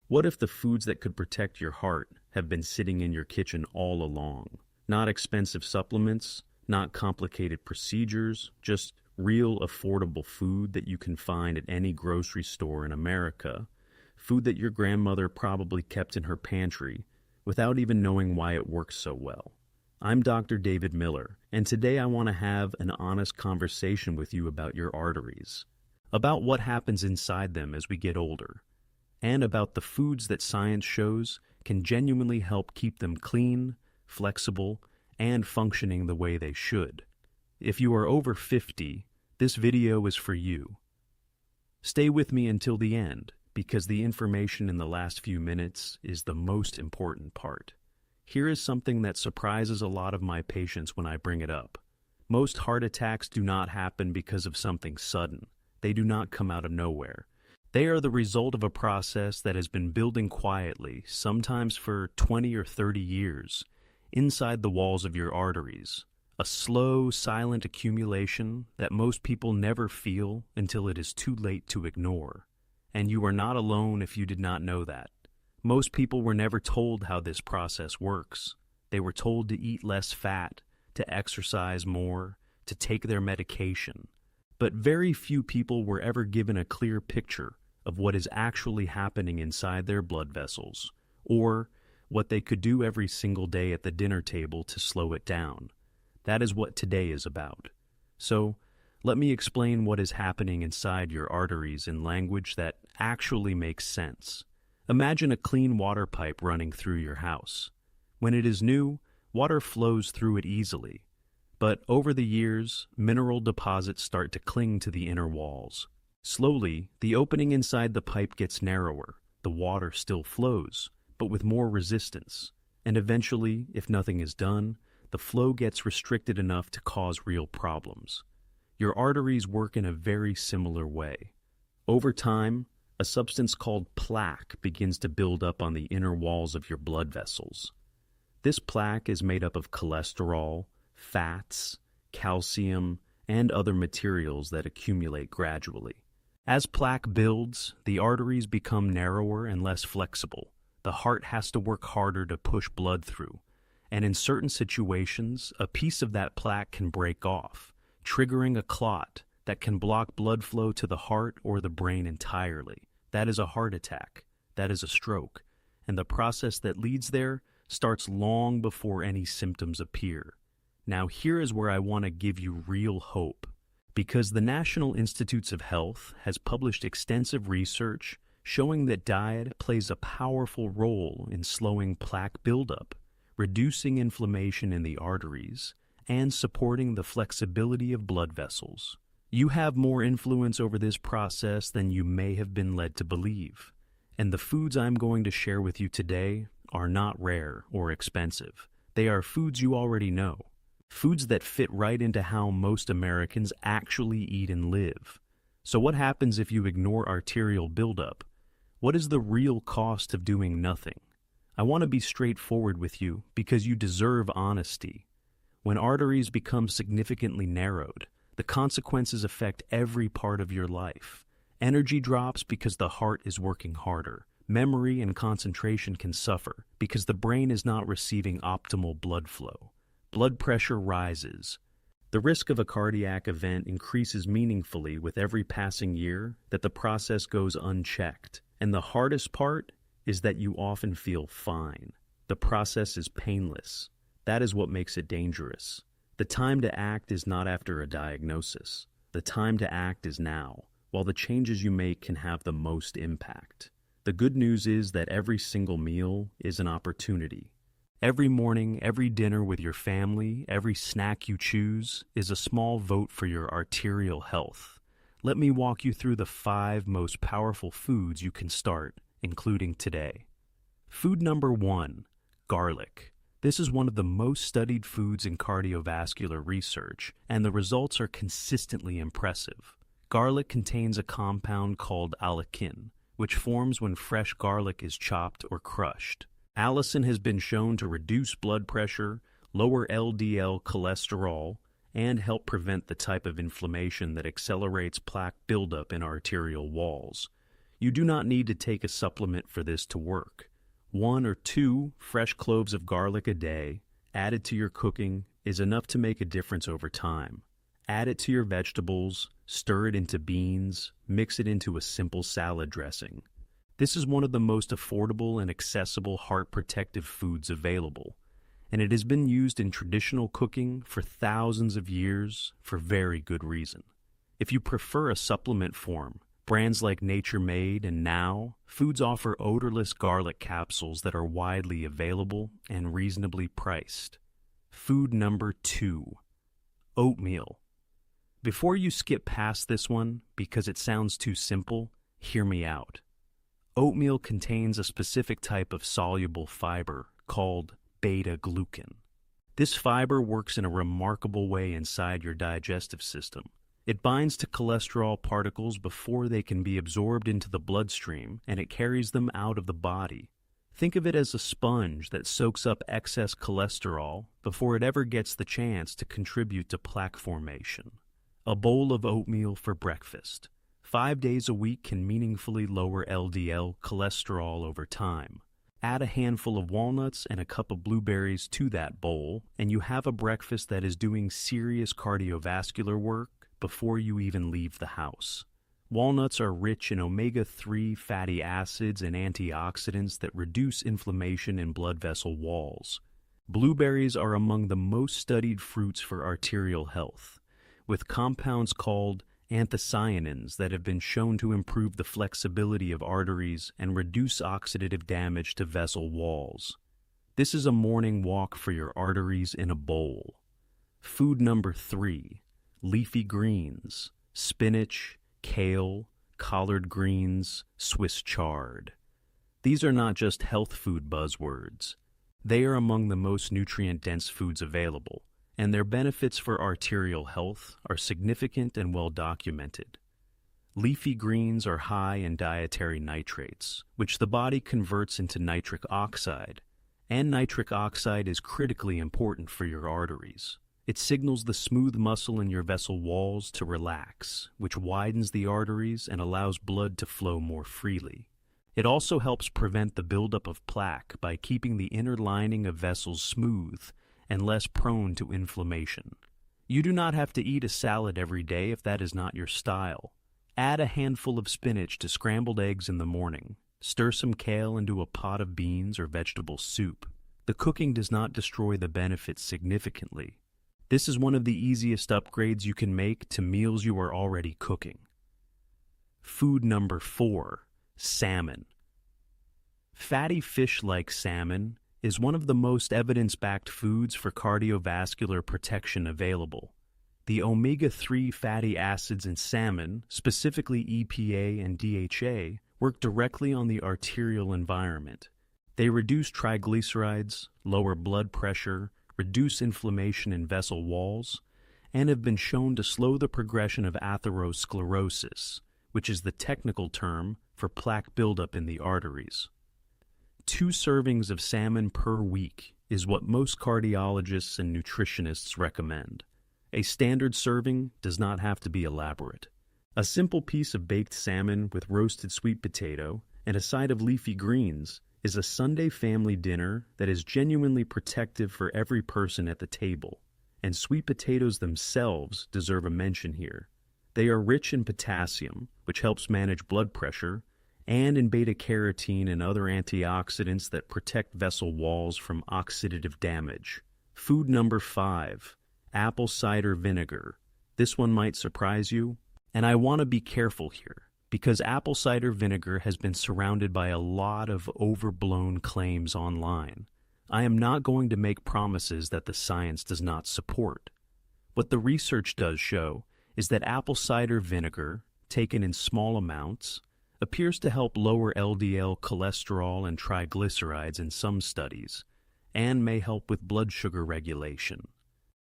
What if the foods that could protect your heart have been sitting in your kitchen all along? Not expensive supplements, not complicated procedures, just real affordable food that you can find at any grocery store in America. Food that your grandmother probably kept in her pantry without even knowing why it works so well. I'm Dr. David Miller, and today I want to have an honest conversation with you about your arteries, about what happens inside them as we get older, and about the foods that science shows can genuinely help keep them clean, flexible, and functioning the way they should. If you are over 50, this video is for you. Stay with me until the end, because the information in the last few minutes is the most important part. Here is something that surprises a lot of my patients when I bring it up. Most heart attacks do not happen because of something sudden. They do not come out of nowhere. They are the result of a process that has been building quietly, sometimes for 20 or 30 years, inside the walls of your arteries. A slow, silent accumulation that most people never feel until it is too late to ignore. And you are not alone if you did not know that. Most people were never told how this process works. They were told to eat less fat, to exercise more, to take their medication. But very few people were ever given a clear picture of what is actually happening inside their blood vessels, or what they could do every single day at the dinner table to slow it down. That is what today is about. So, let me explain what is happening inside your arteries in language that actually makes sense. Imagine a clean water pipe running through your house. When it is new, water flows through it easily. But over the years, mineral deposits start to cling to the inner walls. Slowly, the opening inside the pipe gets narrower. The water still flows, but with more resistance. And eventually, if nothing is done, the flow gets restricted enough to cause real problems. Your arteries work in a very similar way. Over time, a substance called plaque begins to build up on the inner walls of your blood vessels. This plaque is made up of cholesterol, fats, calcium, and other materials that accumulate gradually. As plaque builds, the arteries become narrower and less flexible. The heart has to work harder to push blood through, and in certain situations, a piece of that plaque can break off, triggering a clot that can block blood flow to the heart or the brain entirely. That is a heart attack. That is a stroke. And the process that leads there starts long before any symptoms appear. Now here is where I want to give you real hope, because the National Institutes of Health has published extensive research showing that diet plays a powerful role in slowing plaque buildup, reducing inflammation in the arteries, and supporting the flexibility of blood vessels. You have more influence over this process than you may have been led to believe. And the foods I'm going to share with you today are not rare or expensive. They are foods you already know. Foods that fit right into how most Americans actually eat and live. So what happens if you ignore arterial buildup? What is the real cost of doing nothing? I want to be straightforward with you because you deserve honesty. When arteries become significantly narrowed, the consequences affect every part of your life. Energy drops because the heart is working harder. Memory and concentration can suffer because the brain is not receiving optimal blood flow. Blood pressure rises. The risk of a cardiac event increases meaningfully with every passing year that the process goes unchecked. And the hardest part is that you often feel fine. The process is painless. That is what makes it dangerous. The time to act is not after a diagnosis. The time to act is now, while the changes you make can have the most impact. The good news is that every single meal is an opportunity. Every morning, every dinner with your family, every snack you choose is a small vote for your arterial health. Let me walk you through the 5 most powerful foods you can start, including today. Food number 1, garlic. This is one of the most studied foods in cardiovascular research, and the results are consistently impressive. Garlic contains a compound called allicin, which forms when fresh garlic is chopped or crushed. Allicin has been shown to reduce blood pressure, lower LDL cholesterol, and help prevent the type of inflammation that accelerates plaque buildup in arterial walls. You do not need to take a supplement for this to work. 1 or 2 fresh cloves of garlic a day, added to your cooking, is enough to make a difference over time. Add it to your vegetables, stir it into beans, mix it into a simple salad dressing. This is one of the most affordable and accessible heart protective foods available, and it has been used in traditional cooking for thousands of years for very good reason. If you prefer a supplement form, brands like Nature Made and Now Foods offer odorless garlic capsules that are widely available and reasonably priced. Food number 2, oatmeal. Before you skip past this one, because it sounds too simple, hear me out. Oatmeal contains a specific type of soluble fiber called beta-glucan. This fiber works in a remarkable way inside your digestive system. It binds to cholesterol particles before they can be absorbed into the bloodstream, and it carries them out of the body. Think of it as a sponge that soaks up excess cholesterol before it ever gets the chance to contribute to plaque formation. A bowl of oatmeal for breakfast 5 days a week can meaningfully lower LDL cholesterol over time. Add a handful of walnuts and a cup of blueberries to that bowl, and you have a breakfast that is doing serious cardiovascular work before you even leave the house. Walnuts are rich in omega-3 fatty acids and antioxidants that reduce inflammation in blood vessel walls. Blueberries are among the most studied fruits for arterial health, with compounds called anthocyanins that have been shown to improve the flexibility of arteries and reduce oxidative damage to vessel walls. This is a morning walk for your arteries in a bowl. Food number 3, leafy greens, spinach, kale, collard greens, Swiss chard. These are not just health food buzzwords. They are among the most nutrient-dense foods available, and their benefits for arterial health are significant and well documented. Leafy greens are high in dietary nitrates, which the body converts into nitric oxide, and nitric oxide is critically important for your arteries. It signals the smooth muscle in your vessel walls to relax, which widens the arteries and allows blood to flow more freely. It also helps prevent the buildup of plaque by keeping the inner lining of vessels smooth and less prone to inflammation. You do not have to eat a salad every day if that is not your style. Add a handful of spinach to scrambled eggs in the morning. Stir some kale into a pot of beans or vegetable soup. The cooking does not destroy the benefits significantly. This is one of the easiest upgrades you can make to meals you are already cooking. Food number 4, salmon. Fatty fish like salmon is one of the most evidence-backed foods for cardiovascular protection available. The omega-3 fatty acids in salmon, specifically EPA and DHA, work directly on the arterial environment. They reduce triglycerides, lower blood pressure, reduce inflammation in vessel walls, and have been shown to slow the progression of atherosclerosis, which is the technical term for plaque buildup in the arteries. 2 servings of salmon per week is what most cardiologists and nutritionists recommend. A standard serving does not have to be elaborate. A simple piece of baked salmon with roasted sweet potato and a side of leafy greens is a Sunday family dinner that is genuinely protective for every person at the table, and sweet potatoes themselves deserve a mention here. They are rich in potassium, which helps manage blood pressure, and in beta-carotene and other antioxidants that protect vessel walls from oxidative damage. Food number 5, apple cider vinegar. This one might surprise you, and I want to be careful here, because apple cider vinegar has been surrounded by a lot of overblown claims online. I am not going to make promises that the science does not support. What the research does show is that apple cider vinegar, taken in small amounts, appears to help lower LDL cholesterol and triglycerides in some studies, and may help with blood sugar regulation,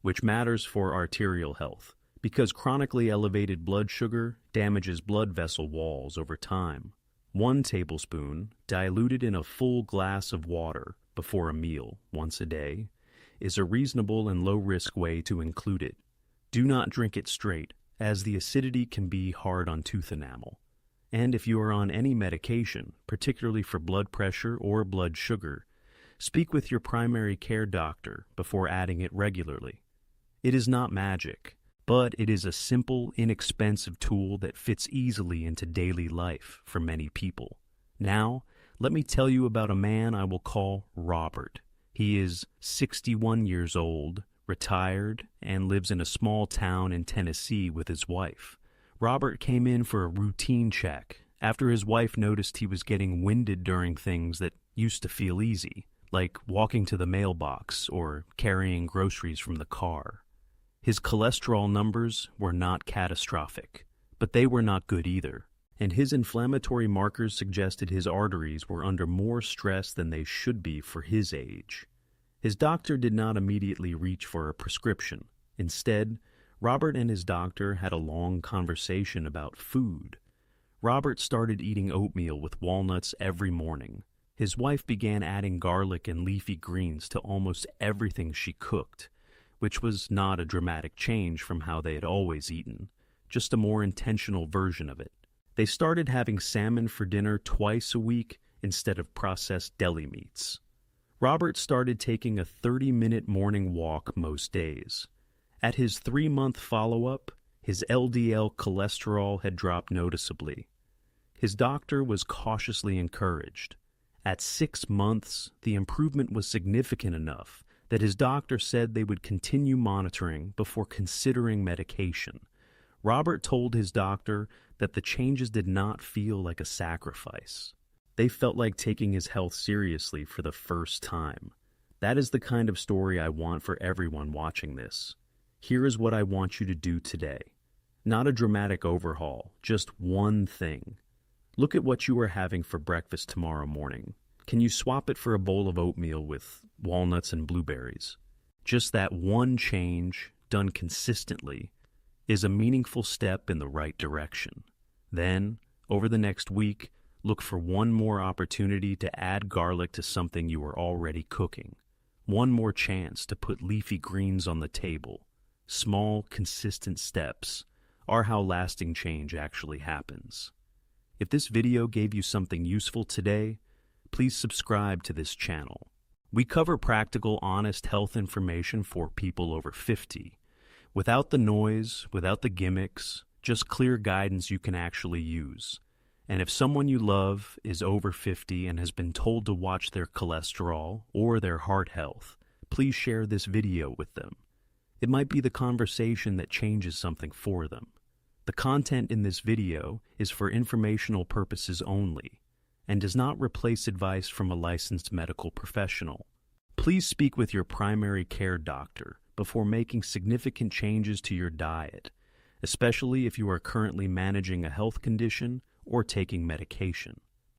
which matters for arterial health, because chronically elevated blood sugar damages blood vessel walls over time. 1 tablespoon, diluted in a full glass of water before a meal once a day, is a reasonable and low-risk way to include it. Do not drink it straight, as the acidity can be hard on tooth enamel. And if you are on any medication, particularly for blood pressure or blood sugar, speak with your primary care doctor before adding it regularly. It is not magic, but it is a simple, inexpensive tool that fits easily into daily life for many people. Now, let me tell you about a man I will call Robert. He is 61 years old, retired, and lives in a small town in Tennessee with his wife. Robert came in for a routine check after his wife noticed he was getting winded during things that used to feel easy, like walking to the mailbox or carrying groceries from the car. His cholesterol numbers were not catastrophic, but they were not good either, and his inflammatory markers suggested his arteries were under more stress than they should be for his age. His doctor did not immediately reach for a prescription. Instead, Robert and his doctor had a long conversation about food. Robert started eating oatmeal with walnuts every morning. His wife began adding garlic and leafy greens to almost everything she cooked, which was not a dramatic change from how they had always eaten, just a more intentional version of it. They started having salmon for dinner twice a week instead of processed deli meats. Robert started taking a 30-minute morning walk most days. At his 3-month follow-up, his LDL cholesterol had dropped noticeably. His doctor was cautiously encouraged. At 6 months, the improvement was significant enough that his doctor said they would continue monitoring before considering medication. Robert told his doctor that the changes did not feel like a sacrifice. They felt like taking his health seriously for the first time. That is the kind of story I want for everyone watching this. Here is what I want you to do today. Not a dramatic overhaul, just one thing. Look at what you are having for breakfast tomorrow morning. Can you swap it for a bowl of oatmeal with walnuts and blueberries? Just that one change, done consistently, is a meaningful step in the right direction. Then, over the next week, look for one more opportunity to add garlic to something you are already cooking. One more chance to put leafy greens on the table. Small, consistent steps are how lasting change actually happens. If this video gave you something useful today, please subscribe to this channel. We cover practical, honest health information for people over 50. Without the noise, without the gimmicks, just clear guidance you can actually use. And if someone you love is over 50 and has been told to watch their cholesterol or their heart health, please share this video with them. It might be the conversation that changes something for them. The content in this video is for informational purposes only and does not replace advice from a licensed medical professional. Please speak with your primary care doctor before making significant changes to your diet, especially if you are currently managing a health condition or taking medication.